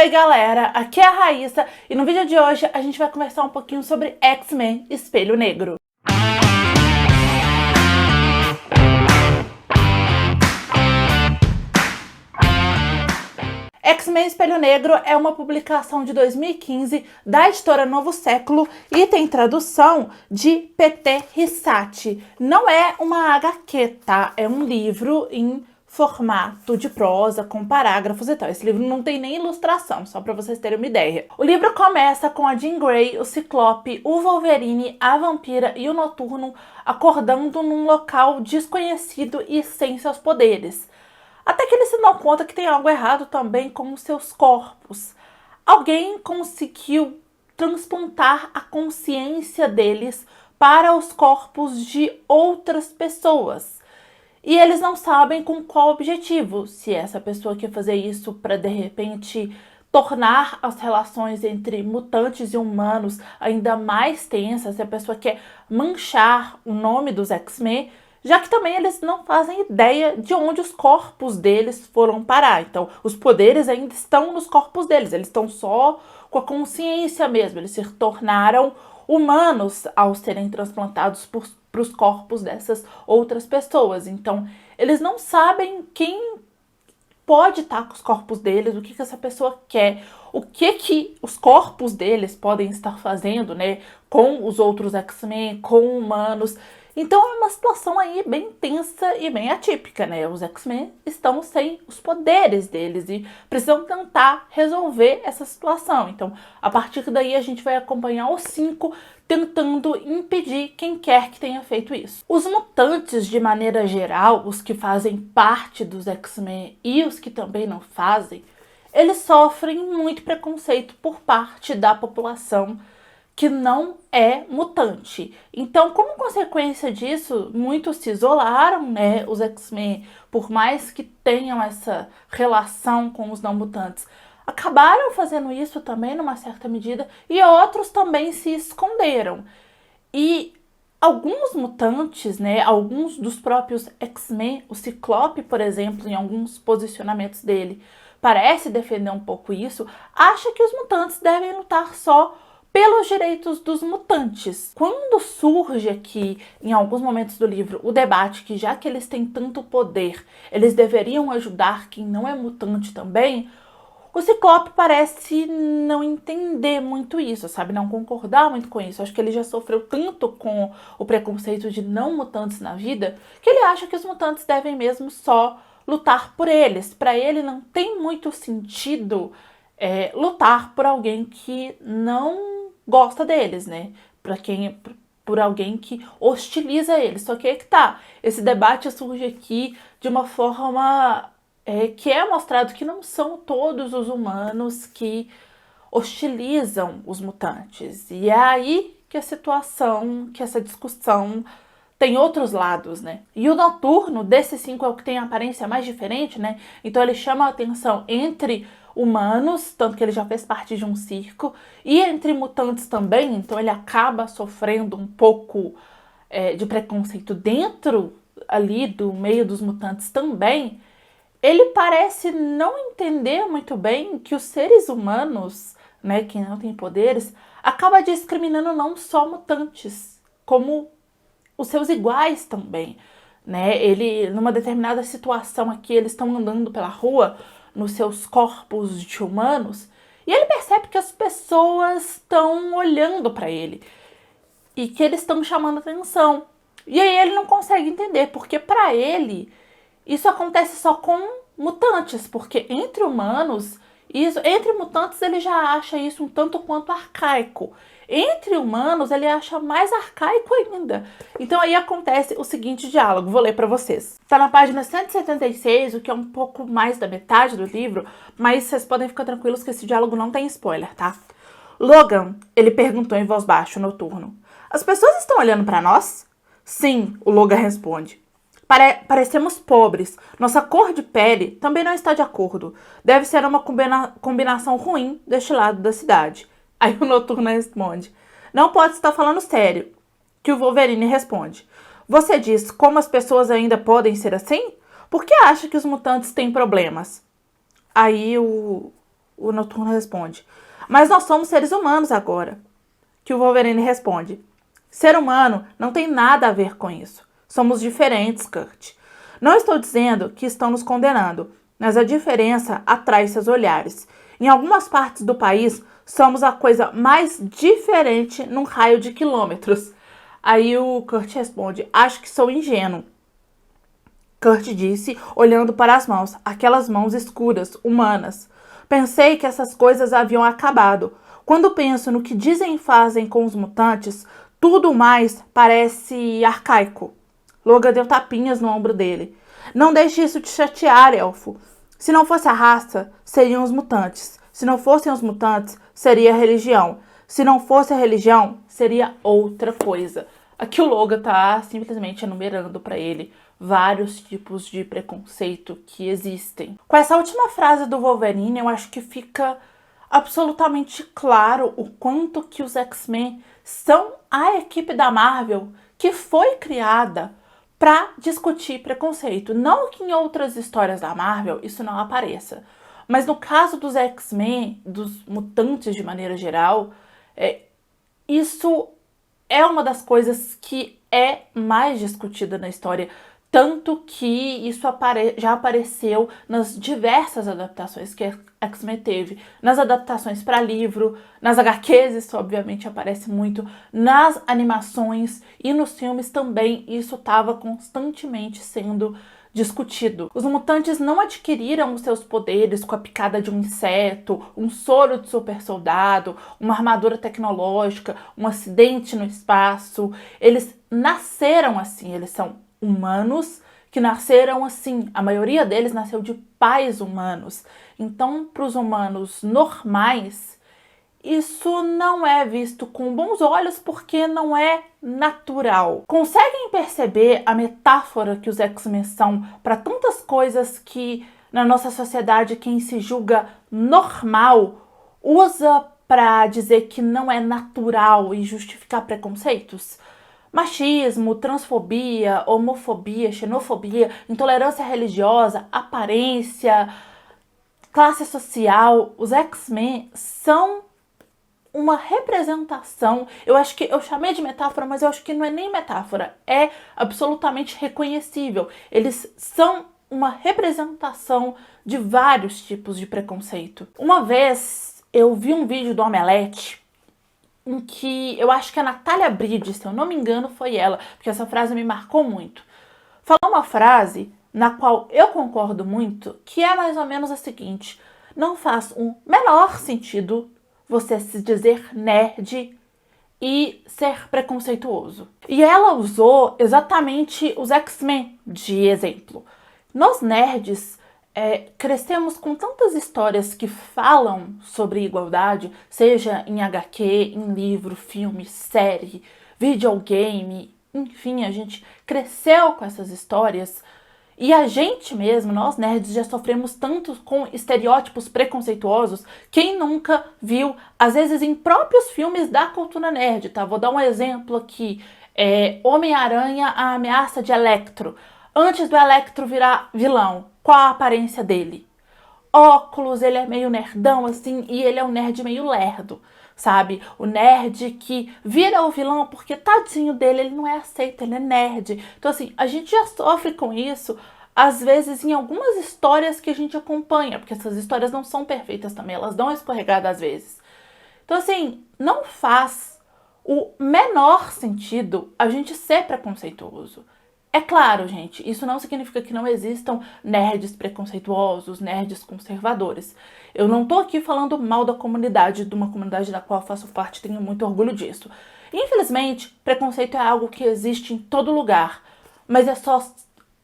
aí galera, aqui é a Raíssa e no vídeo de hoje a gente vai conversar um pouquinho sobre X-Men Espelho Negro. X-Men Espelho Negro é uma publicação de 2015 da editora Novo Século e tem tradução de P.T. Rissati. Não é uma HQ, tá? É um livro em formato de prosa, com parágrafos e tal. Esse livro não tem nem ilustração, só pra vocês terem uma ideia. O livro começa com a Jean Grey, o Ciclope, o Wolverine, a Vampira e o Noturno acordando num local desconhecido e sem seus poderes. Até que eles se dão conta que tem algo errado também com os seus corpos. Alguém conseguiu transplantar a consciência deles para os corpos de outras pessoas. E eles não sabem com qual objetivo. Se essa pessoa quer fazer isso para, de repente, tornar as relações entre mutantes e humanos ainda mais tensas, se a pessoa quer manchar o nome dos X-Men, já que também eles não fazem ideia de onde os corpos deles foram parar. Então, os poderes ainda estão nos corpos deles, eles estão só com a consciência mesmo, eles se tornaram humanos ao serem transplantados para os corpos dessas outras pessoas. Então, eles não sabem quem pode estar com os corpos deles, o que essa pessoa quer, o que os corpos deles podem estar fazendo, né, com os outros X-Men, com humanos. Então é uma situação aí bem tensa e bem atípica, né? Os X-Men estão sem os poderes deles e precisam tentar resolver essa situação. Então, a partir daí a gente vai acompanhar os 5 tentando impedir quem quer que tenha feito isso. Os mutantes, de maneira geral, os que fazem parte dos X-Men e os que também não fazem, eles sofrem muito preconceito por parte da população que não é mutante. Então, como consequência disso, muitos se isolaram, né? Os X-Men, por mais que tenham essa relação com os não mutantes, acabaram fazendo isso também numa certa medida, e outros também se esconderam. E alguns mutantes, né, alguns dos próprios X-Men, o Ciclope, por exemplo, em alguns posicionamentos dele, parece defender um pouco isso, acha que os mutantes devem lutar só pelos direitos dos mutantes. Quando surge aqui, em alguns momentos do livro, o debate que já que eles têm tanto poder, eles deveriam ajudar quem não é mutante também, o Ciclope parece não entender muito isso, sabe? Não concordar muito com isso. Acho que ele já sofreu tanto com o preconceito de não mutantes na vida, que ele acha que os mutantes devem mesmo só lutar por eles. Para ele não tem muito sentido lutar por alguém que não gosta deles, né? Por alguém que hostiliza eles. Só que aí que tá. Esse debate surge aqui de uma forma que é mostrado que não são todos os humanos que hostilizam os mutantes. E é aí que a situação, que essa discussão tem outros lados, né? E o Noturno, desses 5, é o que tem a aparência mais diferente, né? Então ele chama a atenção entre humanos, tanto que ele já fez parte de um circo, e entre mutantes também, então ele acaba sofrendo um pouco de preconceito dentro ali do meio dos mutantes também. Ele parece não entender muito bem que os seres humanos, né, que não têm poderes, acaba discriminando não só mutantes, como os seus iguais também, né? Ele, numa determinada situação aqui, eles estão andando pela rua nos seus corpos de humanos e ele percebe que as pessoas estão olhando para ele e que eles estão chamando atenção. E aí ele não consegue entender, porque para ele isso acontece só com mutantes, porque entre humanos, entre mutantes ele já acha isso um tanto quanto arcaico. Entre humanos, ele acha mais arcaico ainda. Então aí acontece o seguinte diálogo, vou ler para vocês. Tá na página 176, o que é um pouco mais da metade do livro, mas vocês podem ficar tranquilos que esse diálogo não tem spoiler, tá? Logan, ele perguntou em voz baixa, Noturno. As pessoas estão olhando para nós? Sim, o Logan responde. Parecemos pobres. Nossa cor de pele também não está de acordo. Deve ser uma combinação ruim deste lado da cidade. Aí o Noturno responde. Não pode estar falando sério. Que o Wolverine responde. Você diz como as pessoas ainda podem ser assim? Por que acha que os mutantes têm problemas? Aí o O Noturno responde. Mas nós somos seres humanos agora. Que o Wolverine responde. Ser humano não tem nada a ver com isso. Somos diferentes, Kurt. Não estou dizendo que estão nos condenando, mas a diferença atrai seus olhares. Em algumas partes do país, somos a coisa mais diferente num raio de quilômetros. Aí o Kurt responde, acho que sou ingênuo. Kurt disse, olhando para as mãos, aquelas mãos escuras, humanas. Pensei que essas coisas haviam acabado. Quando penso no que dizem e fazem com os mutantes, tudo mais parece arcaico. Logan deu tapinhas no ombro dele. Não deixe isso te chatear, elfo. Se não fosse a raça, seriam os mutantes. Se não fossem os mutantes, seria a religião. Se não fosse a religião, seria outra coisa. Aqui o Logan tá simplesmente enumerando para ele vários tipos de preconceito que existem. Com essa última frase do Wolverine, eu acho que fica absolutamente claro o quanto que os X-Men são a equipe da Marvel que foi criada para discutir preconceito. Não que em outras histórias da Marvel isso não apareça, mas no caso dos X-Men, dos mutantes de maneira geral, isso é uma das coisas que é mais discutida na história. Tanto que isso já apareceu nas diversas adaptações que X-Men teve. Nas adaptações para livro, nas HQs isso obviamente aparece muito, nas animações e nos filmes também isso estava constantemente sendo discutido. Os mutantes não adquiriram os seus poderes com a picada de um inseto, um soro de super soldado, uma armadura tecnológica, um acidente no espaço. Eles nasceram assim, eles são humanos que nasceram assim. A maioria deles nasceu de pais humanos. Então, para os humanos normais, isso não é visto com bons olhos porque não é natural. Conseguem perceber a metáfora que os X-Men são para tantas coisas que na nossa sociedade quem se julga normal usa para dizer que não é natural e justificar preconceitos? Machismo, transfobia, homofobia, xenofobia, intolerância religiosa, aparência, classe social. Os X-Men são uma representação. Eu acho que eu chamei de metáfora, mas eu acho que não é nem metáfora. É absolutamente reconhecível. Eles são uma representação de vários tipos de preconceito. Uma vez eu vi um vídeo do Omelete em que eu acho que a Natália Bridges, se eu não me engano, foi ela, porque essa frase me marcou muito. Falou uma frase na qual eu concordo muito, que é mais ou menos a seguinte: não faz o menor sentido você se dizer nerd e ser preconceituoso. E ela usou exatamente os X-Men de exemplo. Nós nerds crescemos com tantas histórias que falam sobre igualdade, seja em HQ, em livro, filme, série, videogame, enfim, a gente cresceu com essas histórias e a gente mesmo, nós nerds, já sofremos tanto com estereótipos preconceituosos. Quem nunca viu, às vezes em próprios filmes da cultura nerd, tá? Vou dar um exemplo aqui, Homem-Aranha, a ameaça de Electro. Antes do Electro virar vilão, qual a aparência dele? Óculos, ele é meio nerdão assim, e ele é um nerd meio lerdo, sabe? O nerd que vira o vilão porque tadinho dele, ele não é aceito, ele é nerd. Então assim, a gente já sofre com isso, às vezes em algumas histórias que a gente acompanha, porque essas histórias não são perfeitas também, elas dão uma escorregada às vezes. Então assim, não faz o menor sentido a gente ser preconceituoso. É claro, gente, isso não significa que não existam nerds preconceituosos, nerds conservadores. Eu não tô aqui falando mal da comunidade, de uma comunidade da qual eu faço parte, tenho muito orgulho disso. Infelizmente, preconceito é algo que existe em todo lugar, mas é só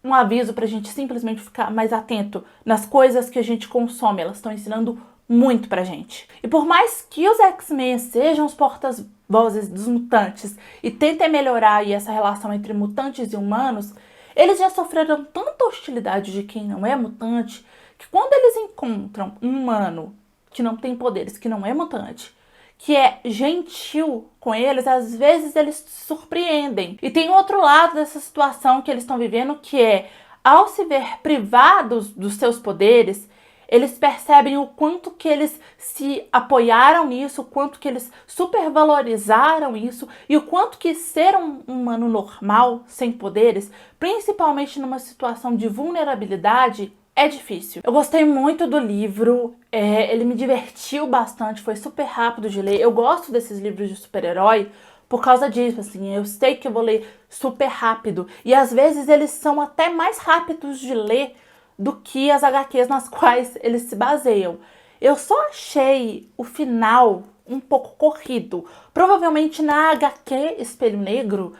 um aviso pra gente simplesmente ficar mais atento nas coisas que a gente consome. Elas estão ensinando muito pra gente. E por mais que os X-Men sejam os portas-vozes dos mutantes e tentem melhorar aí essa relação entre mutantes e humanos, eles já sofreram tanta hostilidade de quem não é mutante que quando eles encontram um humano que não tem poderes, que não é mutante, que é gentil com eles, às vezes eles se surpreendem. E tem outro lado dessa situação que eles estão vivendo, que é, ao se ver privados dos seus poderes, eles percebem o quanto que eles se apoiaram nisso, o quanto que eles supervalorizaram isso e o quanto que ser um humano normal, sem poderes, principalmente numa situação de vulnerabilidade, é difícil. Eu gostei muito do livro, ele me divertiu bastante, foi super rápido de ler. Eu gosto desses livros de super-herói por causa disso, assim, eu sei que eu vou ler super rápido. E às vezes eles são até mais rápidos de ler do que as HQs nas quais eles se baseiam. Eu só achei o final um pouco corrido. Provavelmente na HQ Espelho Negro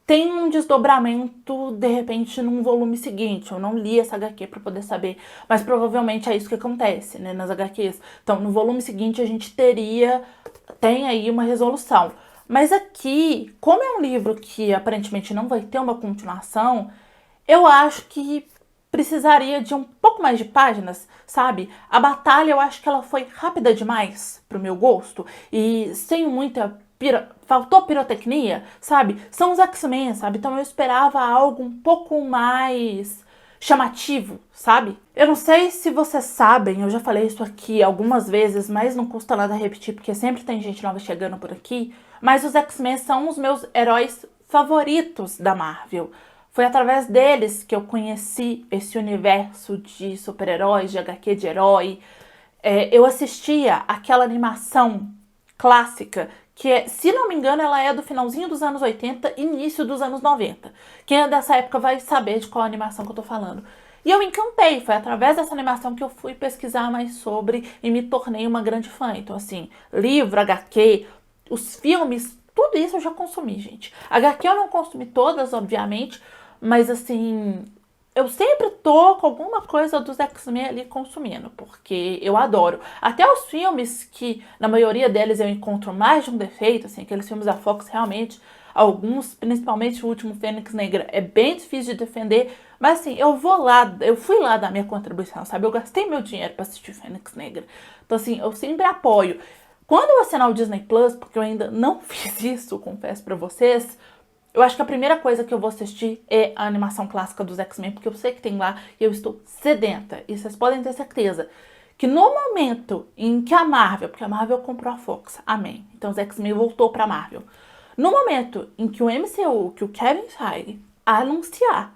tem um desdobramento, de repente, num volume seguinte. Eu não li essa HQ para poder saber, mas provavelmente é isso que acontece, né, nas HQs. Então, no volume seguinte a gente tem aí uma resolução. Mas aqui, como é um livro que aparentemente não vai ter uma continuação, eu acho que precisaria de um pouco mais de páginas, sabe? A batalha eu acho que ela foi rápida demais pro meu gosto e sem muita faltou pirotecnia, sabe? São os X-Men, sabe? Então eu esperava algo um pouco mais chamativo, sabe? Eu não sei se vocês sabem, eu já falei isso aqui algumas vezes, mas não custa nada repetir, porque sempre tem gente nova chegando por aqui, mas os X-Men são os meus heróis favoritos da Marvel. Foi através deles que eu conheci esse universo de super-heróis, de HQ de herói. Eu assistia aquela animação clássica, que, se não me engano, ela é do finalzinho dos anos 80, início dos anos 90. Quem é dessa época vai saber de qual animação que eu tô falando. E eu encantei, foi através dessa animação que eu fui pesquisar mais sobre e me tornei uma grande fã. Então, assim, livro, HQ, os filmes, tudo isso eu já consumi, gente. HQ eu não consumi todas, obviamente, mas assim, eu sempre tô com alguma coisa dos X-Men ali consumindo, porque eu adoro. Até os filmes que, na maioria deles, eu encontro mais de um defeito, assim, aqueles filmes da Fox, realmente, alguns, principalmente o último Fênix Negra, é bem difícil de defender, mas assim, eu fui lá dar minha contribuição, sabe? Eu gastei meu dinheiro pra assistir Fênix Negra. Então assim, eu sempre apoio. Quando eu assinar o Disney Plus, porque eu ainda não fiz isso, confesso pra vocês, eu acho que a primeira coisa que eu vou assistir é a animação clássica dos X-Men, porque eu sei que tem lá e eu estou sedenta. E vocês podem ter certeza que no momento em que a Marvel, porque a Marvel comprou a Fox, amém, então os X-Men voltou pra Marvel. No momento em que o MCU, que o Kevin Feige anunciar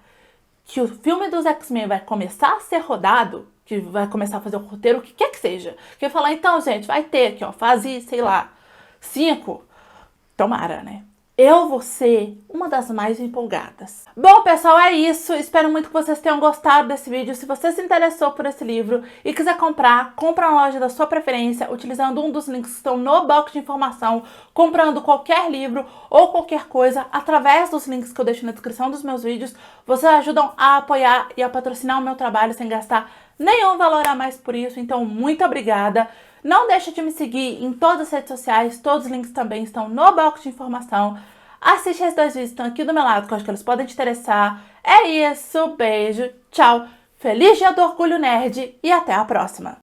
que o filme dos X-Men vai começar a ser rodado, que vai começar a fazer o roteiro, o que quer que seja, que eu falar, então, gente, vai ter aqui, ó, fase, sei lá, 5, tomara, né? Eu vou ser uma das mais empolgadas. Bom, pessoal, é isso. Espero muito que vocês tenham gostado desse vídeo. Se você se interessou por esse livro e quiser comprar, compra na loja da sua preferência, utilizando um dos links que estão no box de informação, comprando qualquer livro ou qualquer coisa, através dos links que eu deixo na descrição dos meus vídeos, vocês ajudam a apoiar e a patrocinar o meu trabalho sem gastar nenhum valor a mais por isso. Então, muito obrigada. Não deixa de me seguir em todas as redes sociais, todos os links também estão no box de informação. Assiste esses 2 vídeos que estão aqui do meu lado, que eu acho que eles podem te interessar. É isso, beijo, tchau, feliz dia do Orgulho Nerd e até a próxima!